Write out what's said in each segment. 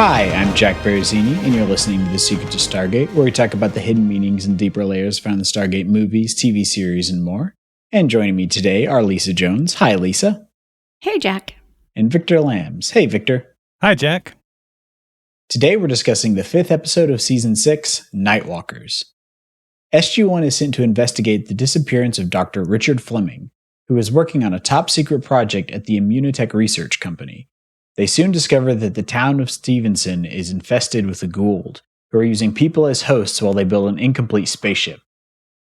Hi, I'm Jack Baruzzini, and you're listening to The Secret to Stargate, where we talk about the hidden meanings and deeper layers found in the Stargate movies, TV series, and more. And joining me today are Lisa Jones. Hi, Lisa. Hey, Jack. And Victor Lambs. Hey, Victor. Hi, Jack. Today we're discussing the 5th episode of Season 6, Nightwalkers. SG-1 is sent to investigate the disappearance of Dr. Richard Fleming, who is working on a top-secret project at the Immunotech Research Company. They soon discover that the town of Stevenson is infested with the Goa'uld, who are using people as hosts while they build an incomplete spaceship.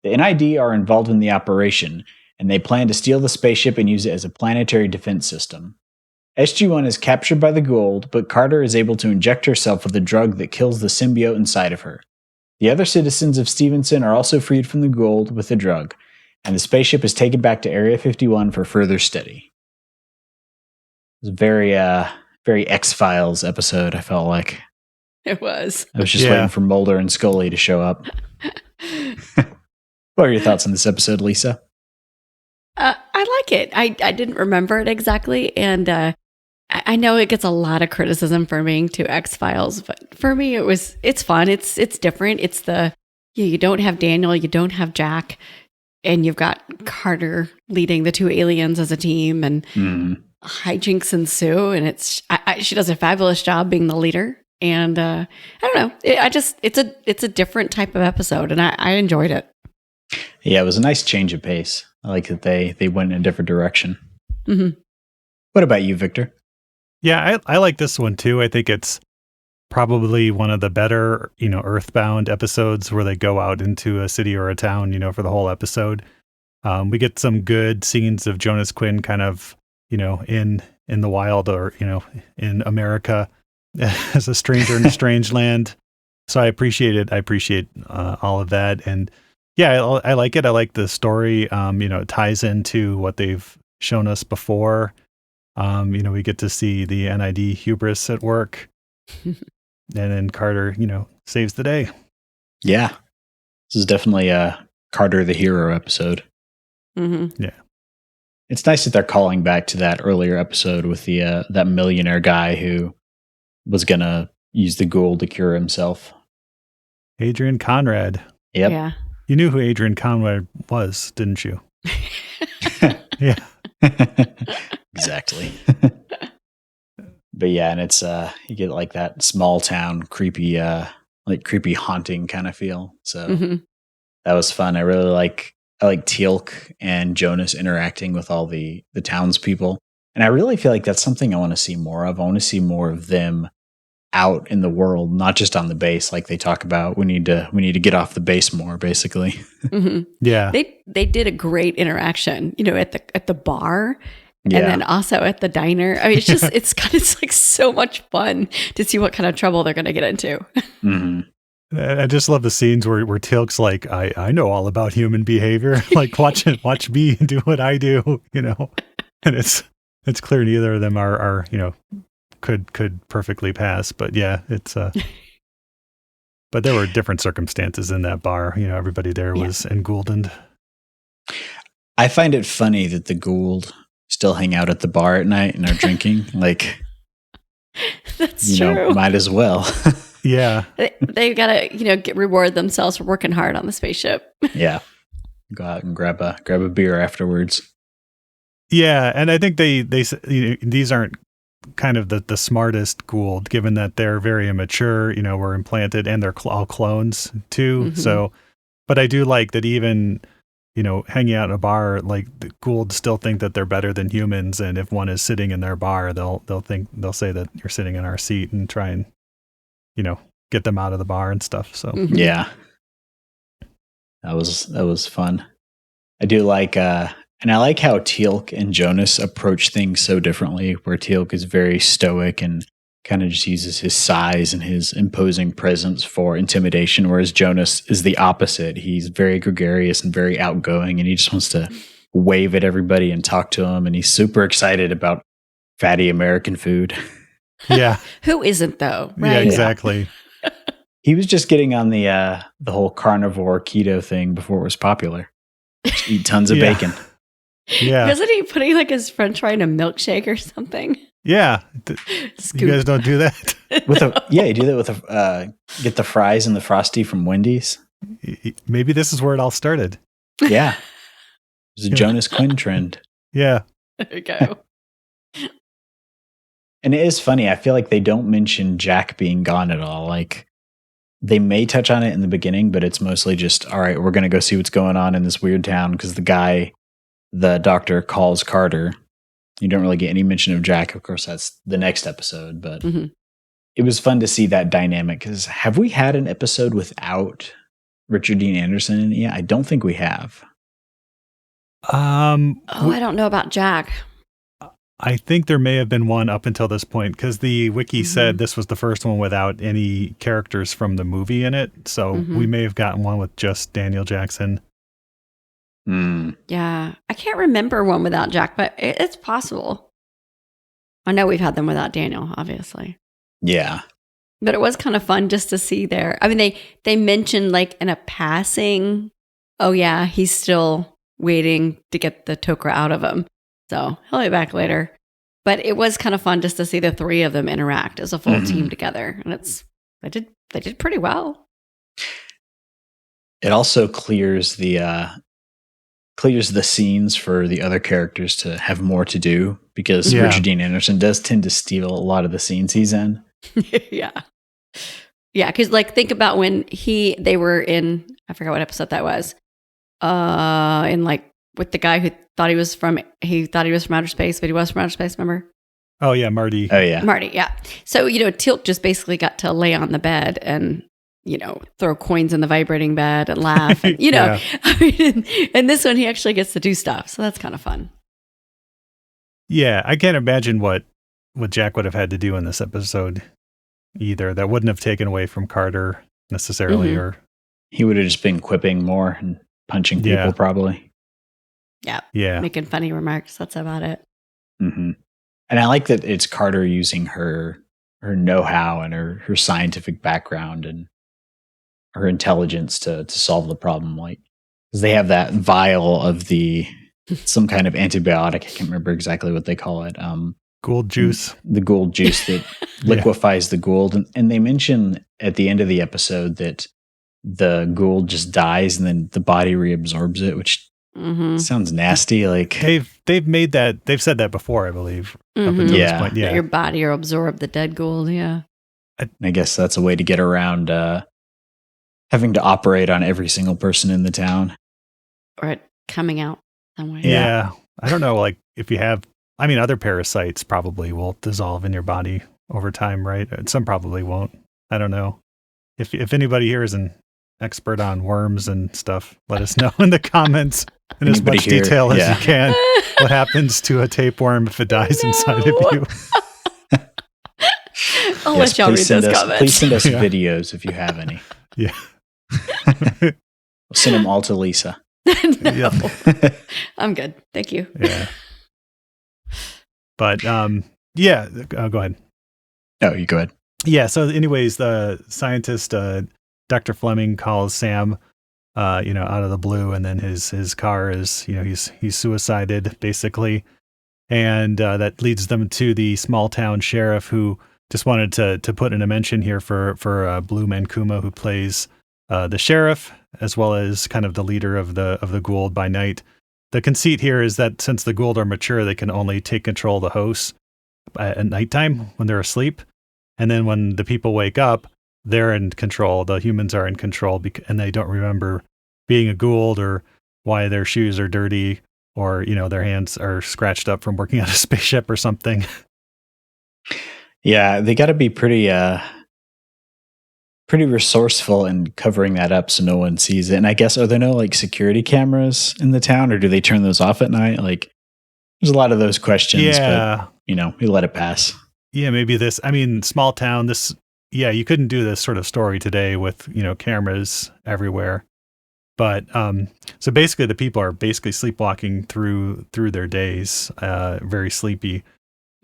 The NID are involved in the operation, and they plan to steal the spaceship and use it as a planetary defense system. SG-1 is captured by the Goa'uld, but Carter is able to inject herself with a drug that kills the symbiote inside of her. The other citizens of Stevenson are also freed from the Goa'uld with the drug, and the spaceship is taken back to Area 51 for further study. It was a very X-Files episode, I felt like. It was. I was just waiting for Mulder and Scully to show up. What are your thoughts on this episode, Lisa? I like it. I didn't remember it exactly, and I know it gets a lot of criticism for being too X-Files, but for me it's fun. It's different. It's you don't have Daniel, you don't have Jack, and you've got Carter leading the two aliens as a team, and hijinks ensue, and she does a fabulous job being the leader. And I don't know. It's a different type of episode, and I enjoyed it. Yeah, it was a nice change of pace. I like that they went in a different direction. Mm-hmm. What about you, Victor? Yeah, I like this one too. I think it's probably one of the better, Earthbound episodes where they go out into a city or a town, for the whole episode. We get some good scenes of Jonas Quinn kind of, in the wild or, in America as a stranger in a strange land. So I appreciate it. I appreciate all of that. And yeah, I like it. I like the story. It ties into what they've shown us before. We get to see the NID hubris at work. And then Carter, saves the day. Yeah. This is definitely a Carter the hero episode. Mm-hmm. Yeah. It's nice that they're calling back to that earlier episode with the that millionaire guy who was going to use the Goa'uld to cure himself. Adrian Conrad. Yep. Yeah. You knew who Adrian Conrad was, didn't you? Yeah. Exactly. But yeah, and it's you get like that small town creepy haunting kind of feel. So that was fun. I like Teal'c and Jonas interacting with all the townspeople. And I really feel like that's something I want to see more of. I want to see more of them out in the world, not just on the base. Like they talk about, we need to get off the base more, basically. Mm-hmm. Yeah. They did a great interaction, at the bar. Yeah. And then also at the diner. I mean, it's like so much fun to see what kind of trouble they're going to get into. Mm-hmm. I just love the scenes where Teal'c's like, I know all about human behavior. Like watch me do what I do, and it's clear neither of them are could perfectly pass. But yeah, it's but there were different circumstances in that bar. Everybody there was enguldened. I find it funny that the Goa'uld still hang out at the bar at night and are drinking. Like, that's true. Might as well. Yeah. They've got to, reward themselves for working hard on the spaceship. Yeah. Go out and grab a beer afterwards. Yeah. And I think these aren't kind of the smartest Goa'uld, given that they're very immature, were implanted and they're all clones too. Mm-hmm. So, but I do like that even, hanging out in a bar, like the Goa'uld still think that they're better than humans. And if one is sitting in their bar, they'll say that you're sitting in our seat and try and, get them out of the bar and stuff. So yeah, that was fun. I do like, and I like how Teal'c and Jonas approach things so differently. Where Teal'c is very stoic and kind of just uses his size and his imposing presence for intimidation, whereas Jonas is the opposite. He's very gregarious and very outgoing, and he just wants to wave at everybody and talk to them. And he's super excited about fatty American food. Yeah. Who isn't though? Right? Yeah, exactly. He was just getting on the whole carnivore keto thing before it was popular. Just eat tons of bacon. Yeah. Wasn't he putting like his french fry in a milkshake or something? Yeah. You guys don't do that? You do that with get the fries and the Frosty from Wendy's. Maybe this is where it all started. Yeah. It's a Jonas Quinn trend. Yeah. There you go. And it is funny. I feel like they don't mention Jack being gone at all. Like, they may touch on it in the beginning, but it's mostly just, all right, we're going to go see what's going on in this weird town because the doctor calls Carter. You don't really get any mention of Jack. Of course, that's the next episode, but it was fun to see that dynamic because have we had an episode without Richard Dean Anderson in it yet? I don't think we have. I don't know about Jack. I think there may have been one up until this point because the wiki said this was the first one without any characters from the movie in it. So we may have gotten one with just Daniel Jackson. Yeah. I can't remember one without Jack, but it's possible. I know we've had them without Daniel, obviously. Yeah. But it was kind of fun just to see there. I mean, they mentioned like in a passing, oh yeah, he's still waiting to get the Tok'ra out of him. So he'll be back later. But it was kind of fun just to see the three of them interact as a full team together. And they did pretty well. It also clears the scenes for the other characters to have more to do because Richard Dean Anderson does tend to steal a lot of the scenes he's in. Yeah. Yeah, because like think about when they were in, I forgot what episode that was. In like with the guy who thought he was from outer space, but he was from outer space, remember? Oh yeah, Marty. Oh yeah. Marty, yeah. So, Teal'c just basically got to lay on the bed and, throw coins in the vibrating bed and laugh. And, I mean, and this one he actually gets to do stuff. So that's kind of fun. Yeah, I can't imagine what Jack would have had to do in this episode either. That wouldn't have taken away from Carter necessarily, or he would have just been quipping more and punching people probably. Yeah. Making funny remarks. That's about it. Mm-hmm. And I like that it's Carter using her know-how and her scientific background and her intelligence to solve the problem. Like, because they have that vial of some kind of antibiotic. I can't remember exactly what they call it. Gould juice. The Gould juice that liquefies the Gould. And they mention at the end of the episode that the Gould just dies and then the body reabsorbs it, which sounds nasty. Like they've made that. They've said that before, I believe. Up until this point. Yeah. Your body will absorb the dead Gould. Yeah. I guess that's a way to get around having to operate on every single person in the town, or it coming out somewhere. Yeah. I don't know. Like if you have, other parasites probably will dissolve in your body over time, right? Some probably won't. I don't know. If anybody here is an expert on worms and stuff, let us know in the comments in as much detail as you can. What happens to a tapeworm if it dies inside of you? I'll let y'all read those comments. Please send us videos if you have any. Yeah. We'll send them all to Lisa. No. I'm good. Thank you. Yeah. But, go ahead. No, you go ahead. Yeah. So anyways, the scientist, Dr. Fleming calls Sam, out of the blue, and then his car is, he's suicided basically. And that leads them to the small town sheriff, who just wanted to put in a mention here for Blue Mankuma, who plays the sheriff, as well as kind of the leader of the Gould by night. The conceit here is that since the Gould are mature, they can only take control of the hosts at nighttime when they're asleep. And then when the people wake up, they're in control. The humans are in control, and they don't remember being a Gould or why their shoes are dirty or, their hands are scratched up from working on a spaceship or something. Yeah, they got to be pretty resourceful in covering that up so no one sees it. And I guess, are there no like security cameras in the town, or do they turn those off at night? Like, there's a lot of those questions, but we let it pass. Yeah, maybe small town, you couldn't do this sort of story today with, cameras everywhere. But so basically the people are basically sleepwalking through their days, very sleepy.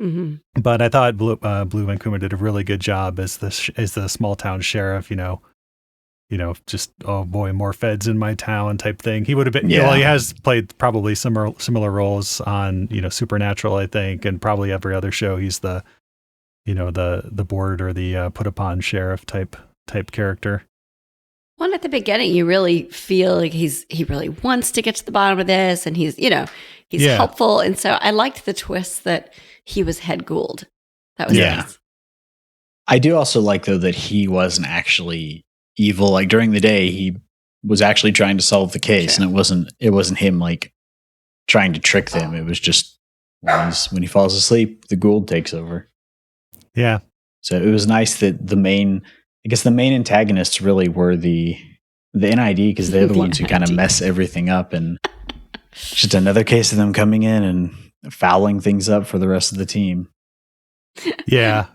Mm-hmm. But I thought Blue Mankuma did a really good job as the small town sheriff. just, oh boy, more feds in my town type thing. He would have been, Yeah. well, he has played probably similar roles on, Supernatural, I think, and probably every other show. He's the, the board or the put upon sheriff type character. Well, at the beginning, you really feel like he really wants to get to the bottom of this, and he's helpful. And so I liked the twist that he was head Gould. That was nice. I do also like, though, that he wasn't actually evil. Like, during the day, he was actually trying to solve the case, and it wasn't him like trying to trick them. It was just when he falls asleep, the Gould takes over. Yeah. So it was nice that the main antagonists really were the NID, because they're the ones who kind of mess everything up, and just another case of them coming in and fouling things up for the rest of the team. Yeah.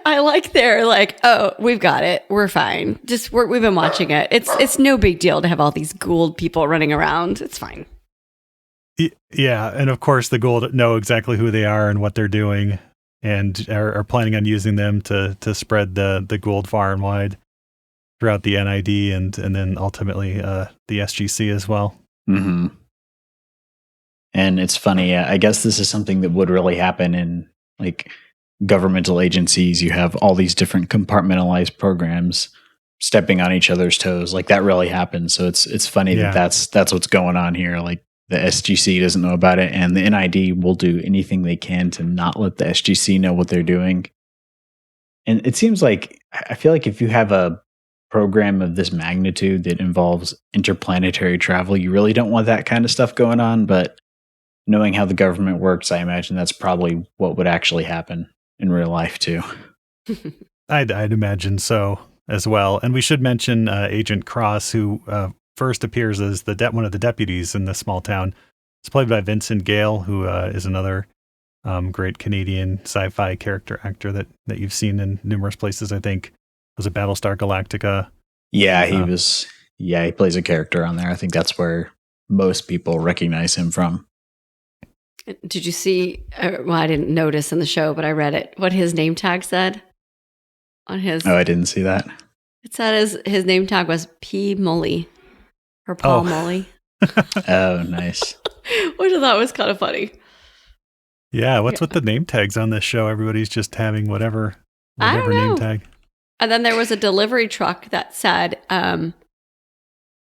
I like their like, oh, we've got it. We're fine. We've been watching it. It's no big deal to have all these Gould people running around. It's fine. Yeah. And of course, the Gould know exactly who they are and what they're doing, and are planning on using them to spread the Gould far and wide throughout the NID and then ultimately the SGC as well. Mm-hmm. And it's funny. I guess this is something that would really happen in like governmental agencies. You have all these different compartmentalized programs stepping on each other's toes. Like, that really happens. So it's funny that's what's going on here. Like, the SGC doesn't know about it, and the NID will do anything they can to not let the SGC know what they're doing. And it seems like, I feel like if you have a program of this magnitude that involves interplanetary travel, you really don't want that kind of stuff going on. But knowing how the government works, I imagine that's probably what would actually happen in real life too. I'd imagine so as well. And we should mention Agent Cross, who first appears as one of the deputies in this small town. It's played by Vincent Gale, who is another great Canadian sci-fi character actor that you've seen in numerous places. I think was it Battlestar Galactica. Yeah, he plays a character on there. I think that's where most people recognize him from. Did you see? Well, I didn't notice in the show, but I read it. What his name tag said on his. Oh, I didn't see that. It said his name tag was P. Mully, or Paul Mully. Oh, nice. Which I thought was kind of funny. Yeah, what's with the name tags on this show? Everybody's just having whatever name tag. And then there was a delivery truck that said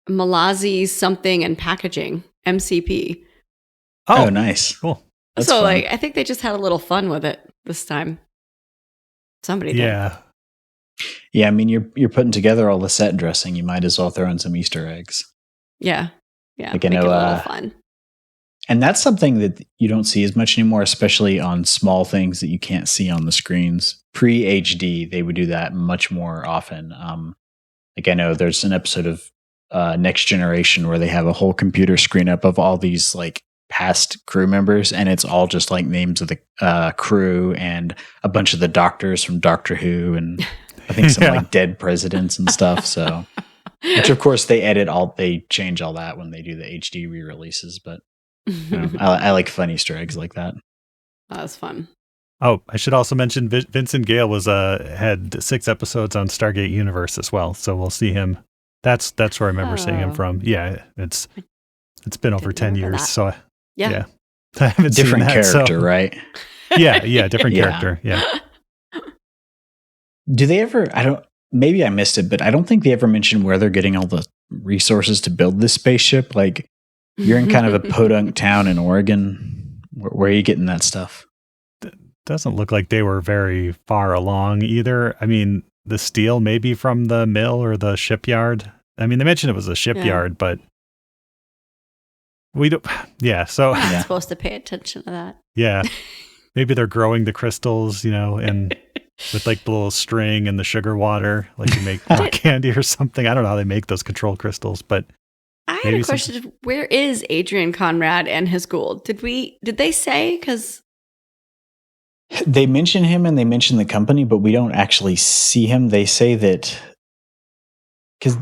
Malazi something and packaging, MCP. Oh, nice. Cool. That's so fun. like, I think they just had a little fun with it this time. Somebody did. Yeah. Yeah, I mean, you're putting together all the set dressing. You might as well throw in some Easter eggs. Yeah. Yeah. Like, I make know, it a little fun. And that's something that you don't see as much anymore, especially on small things that you can't see on the screens. Pre-HD, they would do that much more often. Like, I know there's an episode of Next Generation where they have a whole computer screen up of all these like past crew members, and it's all just like names of the crew and a bunch of the doctors from Doctor Who, and I think some like dead presidents and stuff. So, which of course they change all that when they do the HD re-releases. But I like fun Easter eggs like that. That was fun. Oh, I should also mention Vincent Gale had 6 episodes on Stargate Universe as well. So we'll see him. That's where I remember seeing him from. Yeah, it's been over 10 years. That. So yeah. I haven't different seen that, character, right? Yeah, different character. Yeah. Do they ever? Maybe I missed it, but I don't think they ever mentioned where they're getting all the resources to build this spaceship. Like, you're in kind of a podunk town in Oregon. Where are you getting that stuff? Doesn't look like they were very far along either. I mean, the steel maybe from the mill or the shipyard. I mean, they mentioned it was a shipyard, but we don't. Yeah, so I'm not supposed to pay attention to that. Yeah, maybe they're growing the crystals, and with like the little string and the sugar water, like you make rock candy or something. I don't know how they make those control crystals, but I had a question. Where is Adrian Conrad and his Gould? Did they say? Because they mention him and they mention the company, but we don't actually see him. They say that because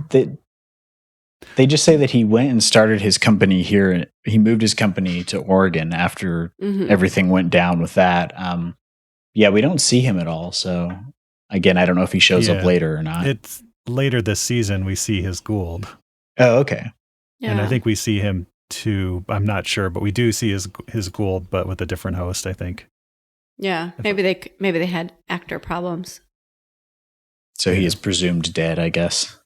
they just say that he went and started his company here. He moved his company to Oregon after everything went down with that. Yeah, we don't see him at all. So again, I don't know if he shows up later or not. later this season, we see his Gould. Oh, okay. Yeah. And I think we see him too. I'm not sure, but we do see his Gould, but with a different host, I think. Yeah. Maybe they had actor problems. So he is presumed dead, I guess.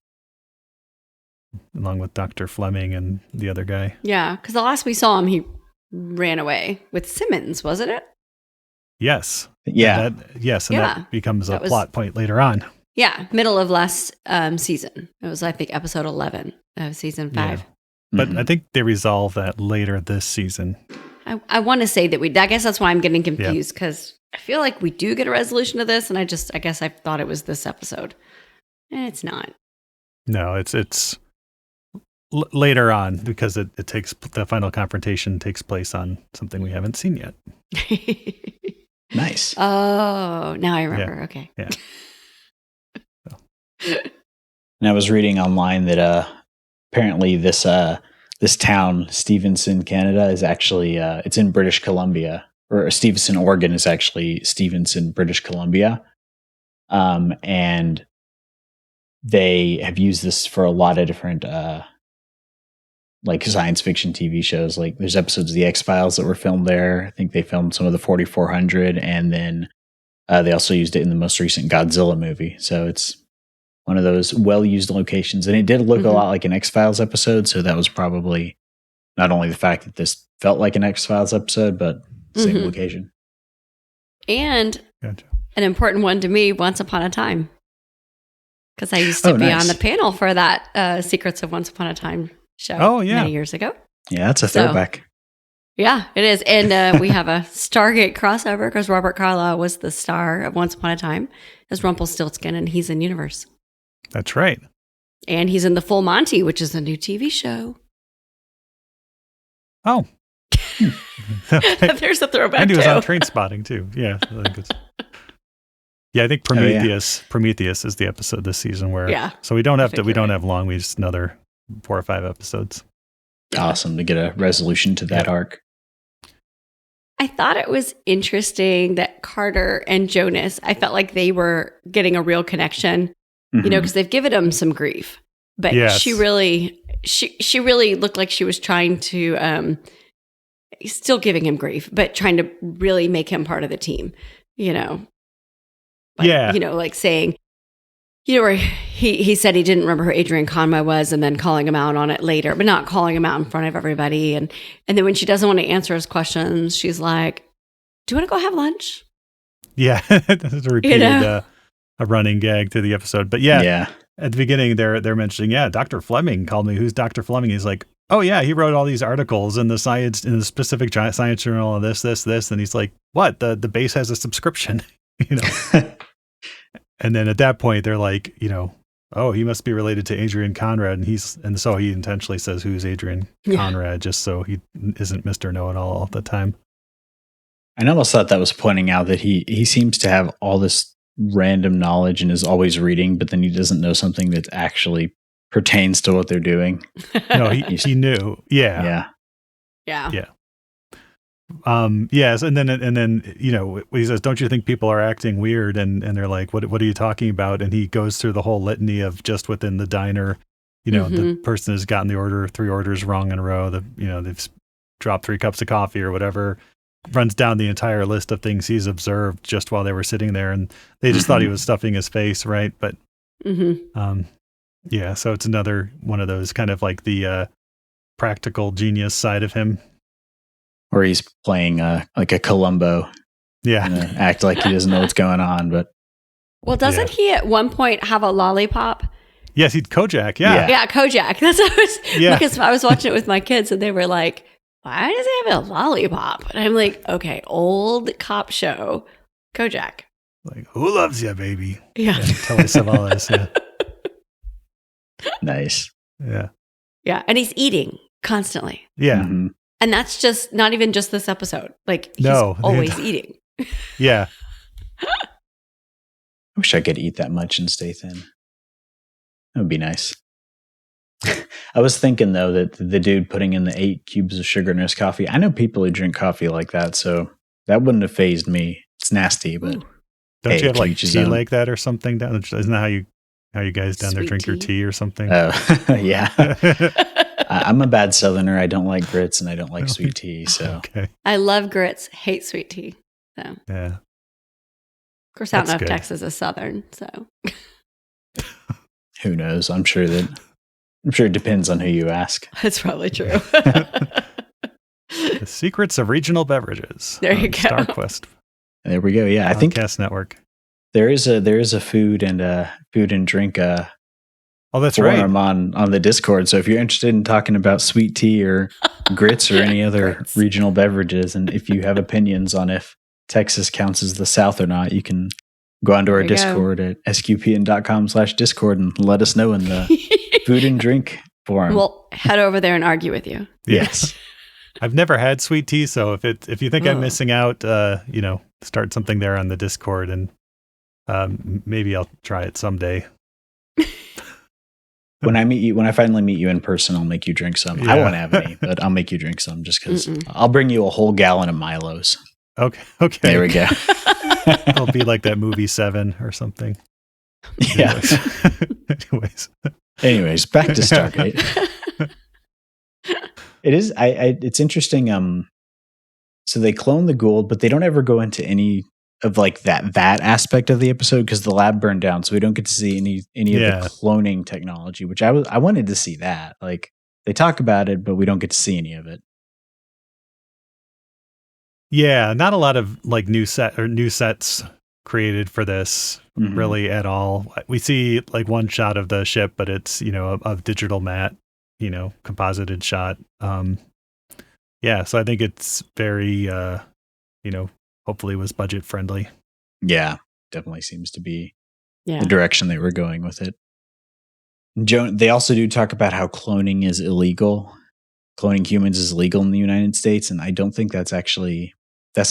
Along with Dr. Fleming and the other guy. Yeah, because the last we saw him, he ran away with Simmons, wasn't it? Yes. Yeah. And that becomes a plot point later on. Yeah, middle of last season. It was, I think, episode 11 of season 5. Yeah. But I think they resolve that later this season. I want to say that I guess that's why I'm getting confused, because I feel like we do get a resolution to this, and I guess I thought it was this episode. And it's not. No, it's later on, because it takes, the final confrontation takes place on something we haven't seen yet. Nice. Oh, now I remember. Yeah. Okay. Yeah. And I was reading online that apparently this town, Stevenson, Canada, is actually it's in British Columbia, or Stevenson, Oregon is actually Stevenson, British Columbia, and they have used this for a lot of different like science fiction TV shows. Like there's episodes of the X-Files that were filmed there. I think they filmed some of the 4400, and then they also used it in the most recent Godzilla movie. So it's one of those well-used locations. And it did look a lot like an X-Files episode, so that was probably not only the fact that this felt like an X-Files episode, but same location. And Gotcha. an important one to me, Once Upon a Time. Because I used to be on the panel for that Secrets of Once Upon a Time show many years ago. Yeah, that's a throwback. Yeah, it is. And we have a Stargate crossover because Robert Carlyle was the star of Once Upon a Time as Rumpelstiltskin, and he's in Universe. That's right. And he's in The Full Monty, which is a new TV show. Oh. There's a throwback. And he was on Train Spotting too. Yeah. I think Prometheus is the episode this season where so we don't have long, we just another 4 or 5 episodes. Awesome to get a resolution to that arc. I thought it was interesting that Carter and Jonas, I felt like they were getting a real connection, you know, because they've given him some grief. But she really looked like she was trying to, still giving him grief, but trying to really make him part of the team, you know. Like, you know, like saying, you know, where he said he didn't remember who Adrian Conway was, and then calling him out on it later, but not calling him out in front of everybody. And then when she doesn't want to answer his questions, she's like, "Do you want to go have lunch?" Yeah, that's a repeated a running gag through the episode. But at the beginning, they're mentioning, Dr. Fleming called me. Who's Dr. Fleming? He's like, oh yeah, he wrote all these articles in the specific science journal of this, and he's like, what? The base has a subscription, you know. And then at that point, they're like, you know, oh, he must be related to Adrian Conrad, and so he intentionally says who's Adrian Conrad, just so he isn't Mr. Know-It-All all the time. I almost thought that was pointing out that he seems to have all this random knowledge and is always reading, but then he doesn't know something that actually pertains to what they're doing. No, he knew. Yeah. Yes, and then you know, he says, "Don't you think people are acting weird?" And they're like, "What are you talking about?" And he goes through the whole litany of just within the diner, you know, the person has gotten the 3 orders wrong in a row. They've dropped 3 cups of coffee or whatever. Runs down the entire list of things he's observed just while they were sitting there, and they just thought he was stuffing his face, right? But so it's another one of those kind of like the practical genius side of him. Or he's playing like a Columbo. Yeah. Act like he doesn't know what's going on. But doesn't he at one point have a lollipop? Yes, he's Kojak. Yeah, Kojak. That's what I was, because I was watching it with my kids and they were like, why does he have a lollipop? And I'm like, okay, old cop show, Kojak. Like, who loves you, baby? Yeah. Telly Savalas. Yeah. Nice. Yeah. Yeah. And he's eating constantly. Yeah. And that's just not even just this episode. Like, he's always eating. Yeah. I wish I could eat that much and stay thin. That would be nice. I was thinking, though, that the dude putting in the 8 cubes of sugar in his coffee, I know people who drink coffee like that, so that wouldn't have fazed me. It's nasty, but... Don't you have like tea like that or something? Isn't that how you How you guys down there Sweet drink your tea or something? Yeah. I'm a bad Southerner. I don't like grits and I don't like sweet tea. So Okay. I love grits, hate sweet tea. So Yeah. of course, I don't That's know if good. Texas is Southern. So who knows? I'm sure it depends on who you ask. that's probably true. The Secrets of Regional Beverages. There you on go. StarQuest There we go. Yeah, I think Podcast Network. there is a food and drink Oh, that's forum right. on the Discord. So if you're interested in talking about sweet tea or grits or any other Grits. regional beverages, and if you have opinions on if Texas counts as the South or not, you can go onto our There you go. Discord at sqpn.com/discord and let us know in the food and drink forum. We'll head over there and argue with you. Yes. I've never had sweet tea, so if you think I'm Oh. missing out, start something there on the Discord, and maybe I'll try it someday. When I finally meet you in person, I'll make you drink some. I Yeah. won't have any, but I'll make you drink some just because Mm-mm. I'll bring you a whole gallon of Milos. Okay. There we go. It'll be like that movie 7 or something. Yeah. Anyways. Anyways, back to Stargate. It is. It's interesting. So they clone the Gould, but they don't ever go into any of like that aspect of the episode because the lab burned down, so we don't get to see any of Yeah. the cloning technology. Which I wanted to see that. Like they talk about it, but we don't get to see any of it. Yeah, not a lot of like new sets created for this Mhm. really at all. We see like one shot of the ship, but it's, a digital matte, composited shot. Yeah, so I think it's very, hopefully was budget friendly. Yeah, definitely seems to be Yeah. the direction they were going with it. They also do talk about how cloning is illegal. Cloning humans is illegal in the United States, and I don't think that's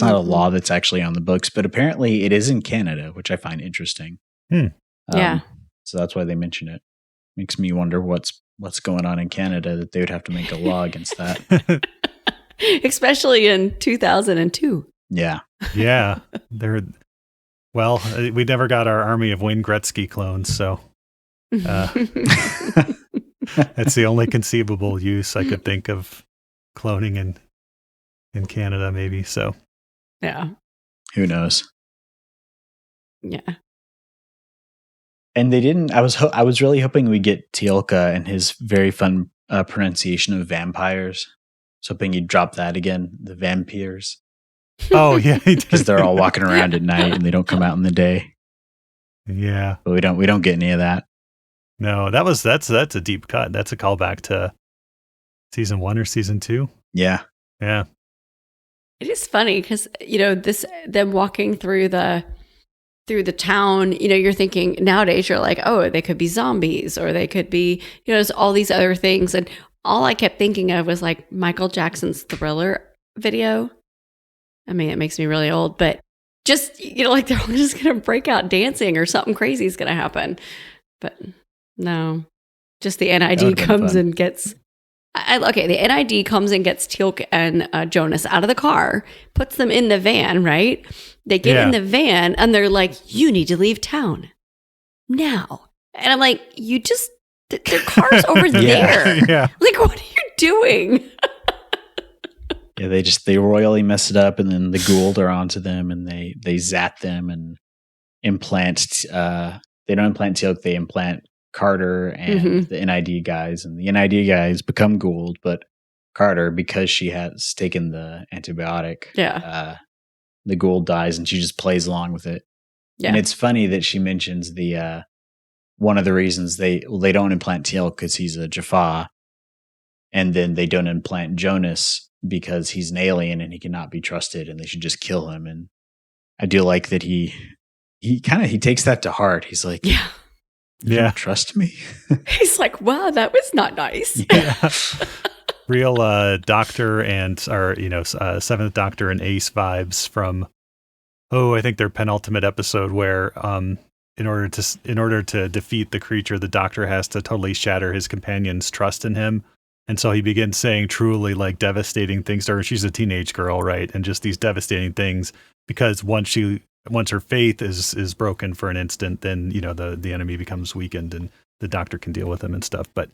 not a law that's actually on the books, but apparently it is in Canada, which I find interesting. Yeah. So that's why they mention it. Makes me wonder what's going on in Canada that they would have to make a law against that. Especially in 2002. Yeah. Yeah, we never got our army of Wayne Gretzky clones, so that's the only conceivable use I could think of cloning in Canada, maybe. So Yeah. Who knows? Yeah. And they didn't. I was really hoping we get Teal'c and his very fun pronunciation of vampires. I was hoping he'd drop that again, the vampires, oh yeah, because they're all walking around at night and they don't come out in the day. yeah. But we don't get any of that. No, that's a deep cut. That's a callback to season 1 or season 2. Yeah. Yeah. It is funny because, them walking through the town, you're thinking nowadays you're like, oh, they could be zombies or they could be, there's all these other things. And all I kept thinking of was like Michael Jackson's Thriller video. I mean, it makes me really old, but just, like they're all just going to break out dancing or something crazy is going to happen. But no, just the That NID would've been comes fun. and gets... the NID comes and gets Teal'c and Jonas out of the car, puts them in the van, right? They get in Yeah. the van and they're like, you need to leave town now. And I'm like, their car's over there. Yeah. Like, what are you doing? Yeah, they royally mess it up, and then the Gould are onto them, and they zap them and implant. They don't implant Teal'c, they implant Carter and the NID guys, and the NID guys become Gould, but Carter, because she has taken the antibiotic, the Gould dies, and she just plays along with it. Yeah. And it's funny that she mentions the one of the reasons they don't implant Teal'c because he's a Jaffa, and then they don't implant Jonas because he's an alien and he cannot be trusted, and they should just kill him. And I do like that he takes that to heart. He's like, Yeah. You don't trust me? He's like, wow, that was not nice. Yeah. Real Doctor and Seventh Doctor and Ace vibes from I think their penultimate episode where in order to defeat the creature, the Doctor has to totally shatter his companion's trust in him. And so he begins saying truly like devastating things to her. She's a teenage girl, right? And just these devastating things because once she once her faith is broken for an instant, then the enemy becomes weakened and the Doctor can deal with him and stuff. But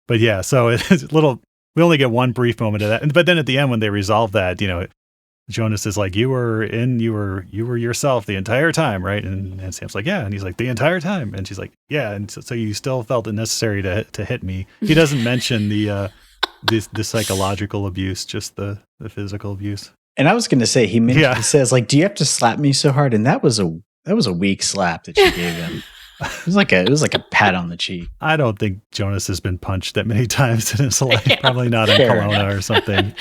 yeah, so it's a little. We only get one brief moment of that, but then at the end when they resolve that, Jonas is like, you were yourself the entire time, right? And Sam's like, yeah, and he's like, the entire time, and she's like, yeah, and so you still felt it necessary to hit me. He doesn't mention the psychological abuse, just the physical abuse. And I was going to say, he says, like, do you have to slap me so hard? And that was a weak slap that she gave him. It was like a pat on the cheek. I don't think Jonas has been punched that many times in his life. Yeah. Probably not in Kelowna or something.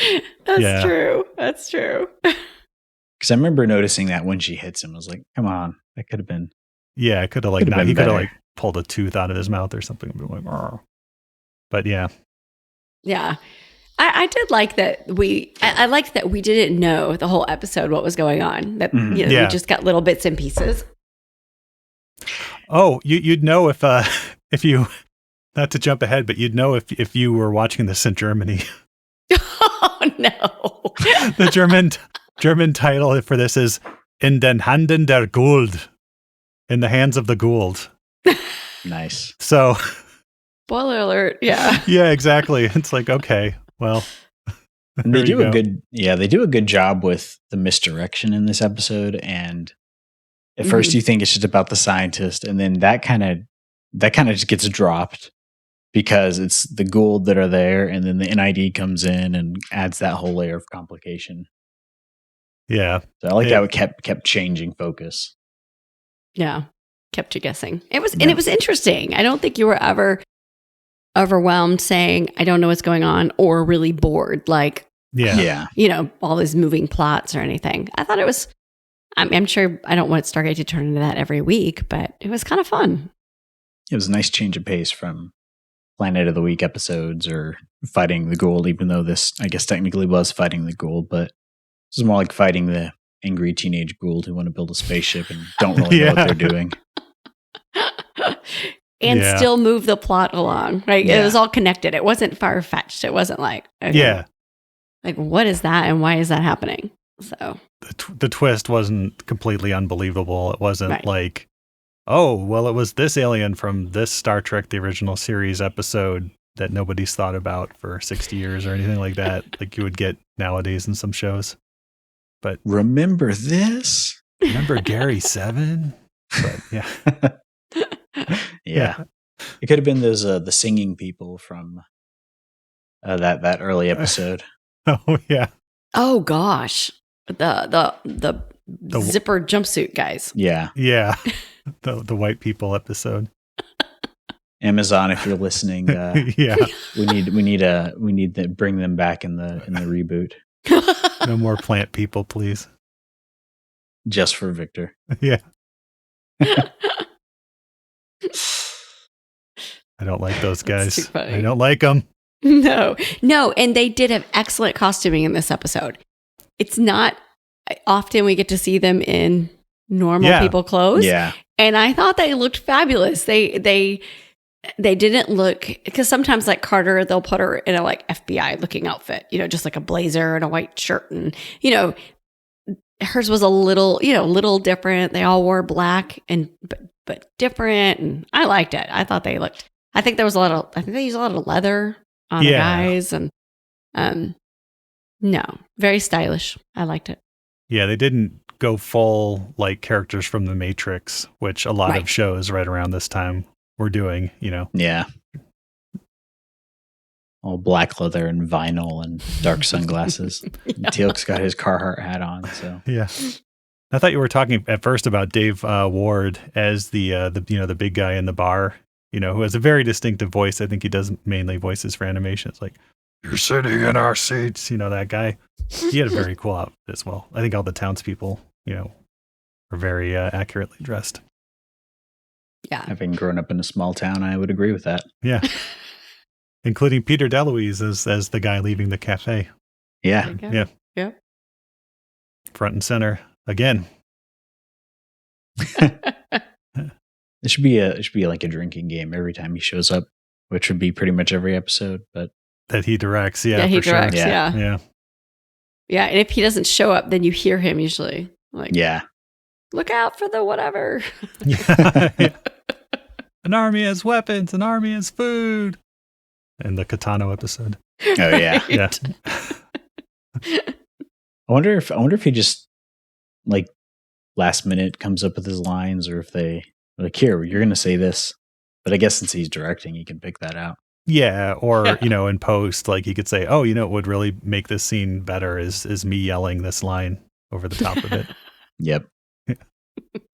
That's true. Because I remember noticing that when she hits him, I was like, come on, that could have been. Yeah, it could have he could have like pulled a tooth out of his mouth or something. Like, oh. But yeah. Yeah. I did like that I liked that we didn't know the whole episode what was going on. That we just got little bits and pieces. Oh, you'd know if you, not to jump ahead, but you'd know if you were watching this in Germany. Oh no! The German title for this is "In den Handen der Gould," in the hands of the Gould. Nice. So, spoiler alert! Yeah. Yeah, exactly. It's like, okay, well, and they do a good job with the misdirection in this episode. And at first, you think it's just about the scientist, and then that kind of just gets dropped because it's the Gould that are there, and then the NID comes in and adds that whole layer of complication. Yeah, so I like how it kept changing focus. Yeah, kept you guessing. It was interesting. I don't think you were ever overwhelmed saying, I don't know what's going on, or really bored, like, all these moving plots or anything. I thought it was, I'm sure I don't want Stargate to turn into that every week, but it was kind of fun. It was a nice change of pace from Planet of the Week episodes or fighting the Gould, even though this, I guess, technically was fighting the Gould, but this is more like fighting the angry teenage Gould who want to build a spaceship and don't really know what they're doing. And still move the plot along, right? Yeah. It was all connected. It wasn't far-fetched. It wasn't like, okay, like, what is that and why is that happening? So the twist wasn't completely unbelievable. It wasn't like, oh, well, it was this alien from this Star Trek, the original series episode that nobody's thought about for 60 years or anything like that, like you would get nowadays in some shows. But remember this? Remember Gary 7? But yeah. Yeah. It could have been those the singing people from that early episode. Oh yeah. Oh gosh. The zipper jumpsuit guys. Yeah. Yeah. The white people episode. Amazon, if you're listening, we need to bring them back in the reboot. No more plant people, please. Just for Victor. Yeah. I don't like those guys. I don't like them. No. And they did have excellent costuming in this episode. It's not often we get to see them in normal people clothes. Yeah. And I thought they looked fabulous. They didn't look, because sometimes like Carter, they'll put her in a like FBI looking outfit, just like a blazer and a white shirt. And, hers was a little different. They all wore black but different. And I liked it. I thought they looked, I think they used a lot of leather on the guys and, no, very stylish. I liked it. Yeah. They didn't go full like characters from the Matrix, which a lot of shows right around this time were doing, Yeah. All black leather and vinyl and dark sunglasses. Teal'c's got his Carhartt hat on. So yeah. I thought you were talking at first about Dave Ward as the big guy in the bar, who has a very distinctive voice. I think he does mainly voices for animation. It's like, you're sitting in our seats, that guy. He had a very cool outfit as well. I think all the townspeople, are very accurately dressed. Yeah. Having grown up in a small town, I would agree with that. Yeah. Including Peter DeLuise as the guy leaving the cafe. Yeah. Yeah. Yeah. Front and center again. It should be like a drinking game every time he shows up, which would be pretty much every episode, but that he directs. Yeah. Yeah, he directs. Sure. Yeah. Yeah. And if he doesn't show up, then you hear him usually. Like, yeah. look out for the whatever. Yeah. An army has weapons, an army has food. In the Katano episode. Oh yeah. Yeah. I wonder if he just like last minute comes up with his lines, or if they like, here, you're gonna say this. But I guess since he's directing, he can pick that out. Yeah, or in post, like he could say, "Oh, what would really make this scene better is me yelling this line over the top of it." Yep.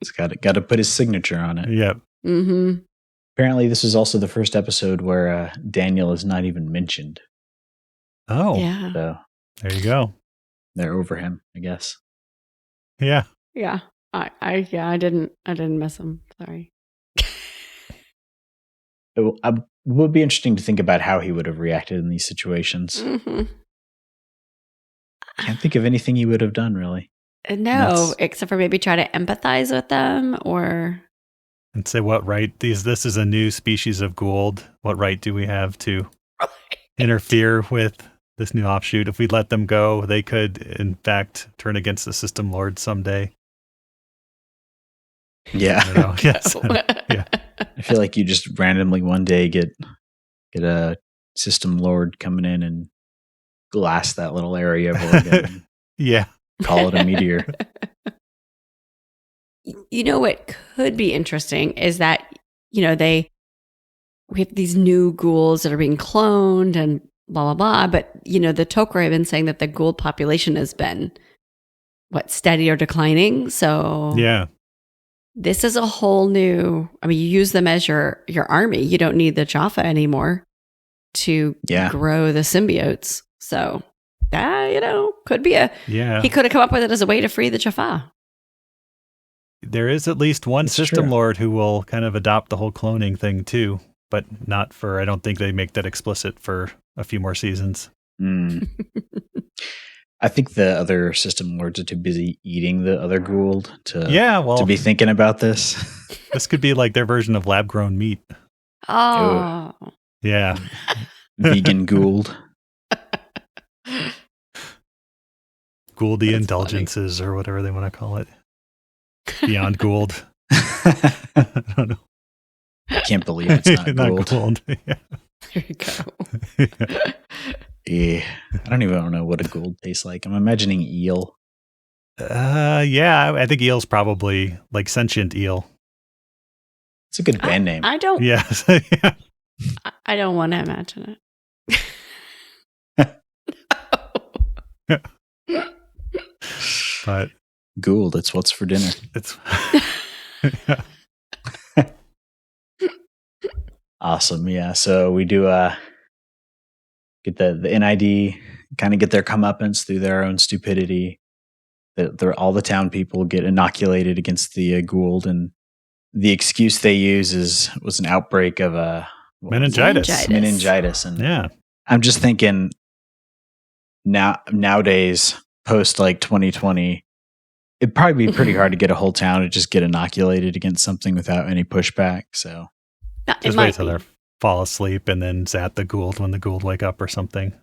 It's got to put his signature on it. Yep. Mm-hmm. Apparently, this is also the first episode where Daniel is not even mentioned. Oh, Yeah. So there you go. they're over him, I guess. Yeah. Yeah. I didn't miss him. Sorry. It would be interesting to think about how he would have reacted in these situations. Mm-hmm. Can't think of anything he would have done, really. No, except for maybe try to empathize with them or... And say, what right? This is a new species of Gould. What right do we have to interfere with this new offshoot? If we let them go, they could, in fact, turn against the system lord someday. Yeah. I don't know. Yes. Yeah. I feel like you just randomly one day get a system lord coming in and glass that little area of Oregon. Yeah. Call it a meteor. What could be interesting is that, we have these new ghouls that are being cloned and blah, blah, blah. But, the Tok'ra have been saying that the Gould population has been, steady or declining. So Yeah. this is a whole new, you use them as your army. You don't need the Jaffa anymore to grow the symbiotes. So that, could be he could have come up with it as a way to free the Jaffa. There is at least one It's system true. lord who will kind of adopt the whole cloning thing too, but not for, I don't think they make that explicit for a few more seasons. Mm. I think the other system lords are too busy eating the other Gould to be thinking about this. This could be like their version of lab grown meat. Oh. Yeah. Vegan Gould. Gouldy That's indulgences or whatever they want to call it. Beyond Gould. I don't know. I can't believe it's not Gould. Yeah. There you go. Yeah. I don't even know what a Gould tastes like. I'm imagining eel. Yeah, I think eel's probably like sentient eel. It's a good band name. I don't. Yes. Yeah. I don't want to imagine it. But Gould, it's what's for dinner. it's yeah. Awesome. Yeah. So we do get the NID, kind of get their comeuppance through their own stupidity. All the town people get inoculated against the Gould, and the excuse they use was an outbreak of meningitis. And yeah. I'm just thinking nowadays, post 2020, it'd probably be pretty hard to get a whole town to just get inoculated against something without any pushback. So just wait till they fall asleep and then zap the Gould when the Gould wake up or something.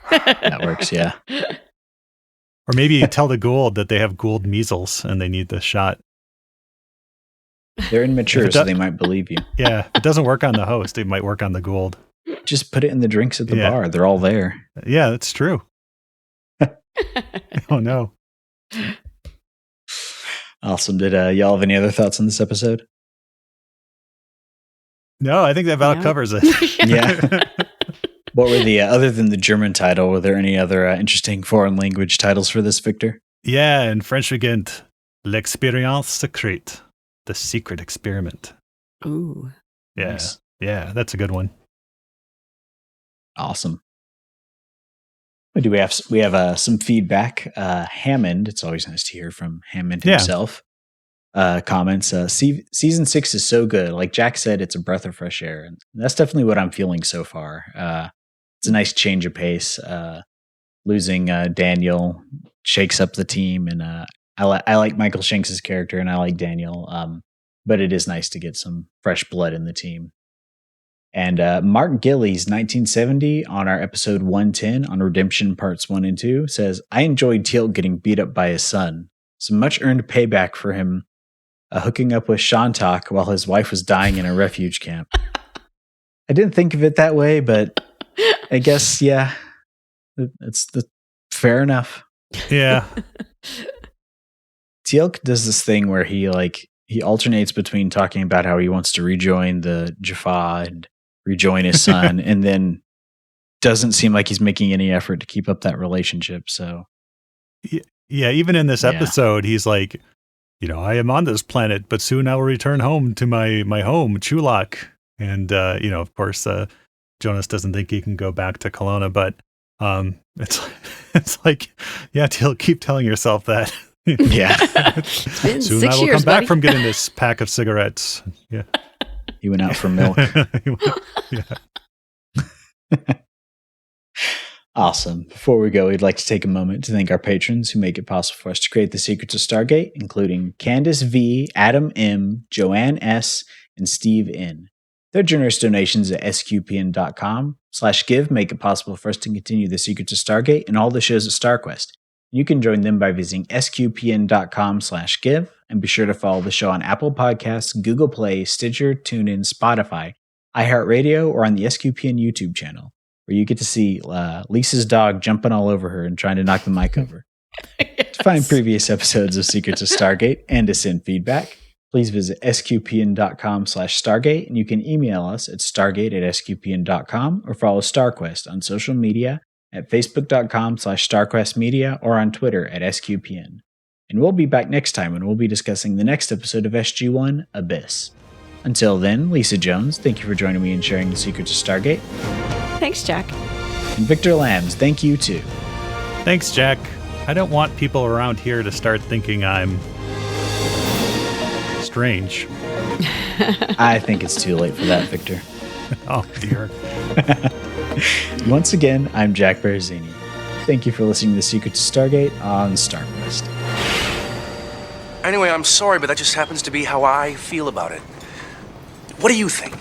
That works, yeah. Or maybe tell the Gould that they have Gould measles and they need the shot. They're immature, so they might believe you. Yeah, if it doesn't work on the host, it might work on the Gould. Just put it in the drinks at the bar. They're all there. Yeah, that's true. Oh, no. Awesome. Did y'all have any other thoughts on this episode? No, I think that about covers it. Yeah. What were the, other than the German title, were there any other interesting foreign language titles for this, Victor? Yeah, in French we get L'Expérience Secrète, the secret experiment. Ooh. Yeah. Nice. Yeah, that's a good one. Awesome. We have some feedback. Hammond, it's always nice to hear from Hammond himself. Comments. Season 6 is so good. Like Jack said, it's a breath of fresh air, and that's definitely what I'm feeling so far. It's a nice change of pace. Losing Daniel shakes up the team, and I like Michael Shanks' character, and I like Daniel. But it is nice to get some fresh blood in the team. And Mark Gillies, 1970, on our episode 110 on Redemption Parts 1 and 2, says, I enjoyed Teal'c getting beat up by his son. Some much earned payback for him hooking up with Shantak while his wife was dying in a refuge camp. I didn't think of it that way, but I guess, yeah, it's fair enough. Yeah. Teal'c does this thing where he alternates between talking about how he wants to rejoin the Jaffa and rejoin his son, and then doesn't seem like he's making any effort to keep up that relationship. So, yeah, even in this episode, he's like, I am on this planet, but soon I will return home to my home, Chulak. And, of course, Jonas doesn't think he can go back to Kelowna, but it's like, yeah, keep telling yourself that. Yeah. It's been soon 6 I will years, come back buddy. from getting this pack of cigarettes. Yeah. He went out for milk. Yeah. Awesome. Before we go, we'd like to take a moment to thank our patrons who make it possible for us to create the Secrets of Stargate, including Candace V, Adam M, Joanne S, and Steve N. Their generous donations at sqpn.com/give make it possible for us to continue the Secrets of Stargate and all the shows at StarQuest. You can join them by visiting sqpn.com/give, and be sure to follow the show on Apple Podcasts, Google Play, Stitcher, TuneIn, Spotify, iHeartRadio, or on the SQPN YouTube channel, where you get to see Lisa's dog jumping all over her and trying to knock the mic over. Yes. To find previous episodes of Secrets of Stargate and to send feedback, please visit sqpn.com/Stargate, and you can email us at stargate@sqpn.com or follow StarQuest on social media at facebook.com/StarQuestMedia or on Twitter at SQPN. And we'll be back next time when we'll be discussing the next episode of SG-1, Abyss. Until then, Lisa Jones, thank you for joining me and sharing the Secrets of Stargate. Thanks, Jack. And Victor Lambs, thank you too. Thanks, Jack. I don't want people around here to start thinking I'm strange. I think it's too late for that, Victor. Oh, dear. Once again, I'm Jack Baruzzini. Thank you for listening to The Secrets of Stargate on StarQuest. Anyway, I'm sorry, but that just happens to be how I feel about it. What do you think?